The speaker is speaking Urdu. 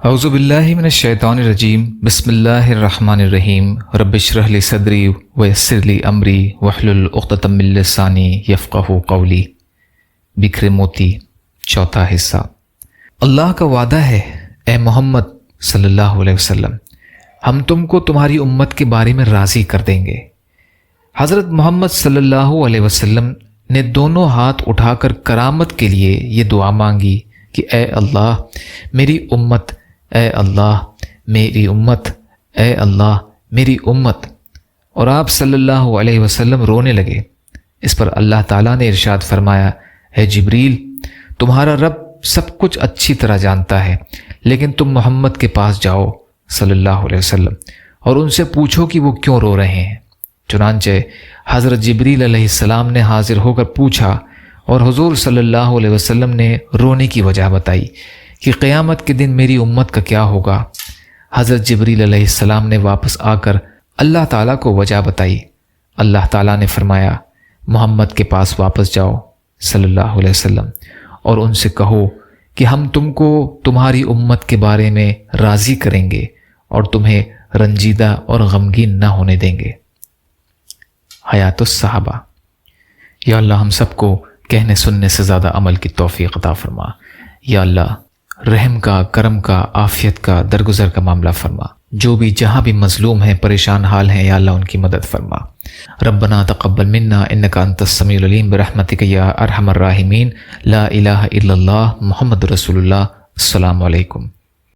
اعوذ باللہ من الشیطان الرجیم بسم اللہ الرحمن الرحیم رب اشرح لی صدری ویسر لی امری واحلل عقدۃ من لسانی یفقہوا قولی۔ بکھرے موتی، چوتھا حصہ۔ اللہ کا وعدہ ہے اے محمد صلی اللہ علیہ وسلم، ہم تم کو تمہاری امت کے بارے میں راضی کر دیں گے۔ حضرت محمد صلی اللہ علیہ وسلم نے دونوں ہاتھ اٹھا کر کرامت کے لیے یہ دعا مانگی کہ اے اللہ میری امت، اے اللہ میری امت، اے اللہ میری امت، اور آپ صلی اللہ علیہ وسلم رونے لگے۔ اس پر اللہ تعالیٰ نے ارشاد فرمایا، اے جبریل، تمہارا رب سب کچھ اچھی طرح جانتا ہے، لیکن تم محمد کے پاس جاؤ صلی اللہ علیہ وسلم اور ان سے پوچھو کہ وہ کیوں رو رہے ہیں۔ چنانچہ حضرت جبریل علیہ السلام نے حاضر ہو کر پوچھا اور حضور صلی اللہ علیہ وسلم نے رونے کی وجہ بتائی کہ قیامت کے دن میری امت کا کیا ہوگا۔ حضرت جبریل علیہ السلام نے واپس آ کر اللہ تعالیٰ کو وجہ بتائی۔ اللہ تعالیٰ نے فرمایا، محمد کے پاس واپس جاؤ صلی اللہ علیہ وسلم اور ان سے کہو کہ ہم تم کو تمہاری امت کے بارے میں راضی کریں گے اور تمہیں رنجیدہ اور غمگین نہ ہونے دیں گے۔ حیات الصحابہ۔ یا اللہ ہم سب کو کہنے سننے سے زیادہ عمل کی توفیق عطا فرما۔ یا اللہ رحم کا، کرم کا، عافیت کا، درگزر کا معاملہ فرما۔ جو بھی جہاں بھی مظلوم ہیں، پریشان حال ہیں، یا اللہ ان کی مدد فرما۔ ربنا تقبل منا انک انت السمیع العلیم برحمتک یا ارحم الراحمین۔ لا الہ الا اللہ محمد رسول اللہ۔ السلام علیکم۔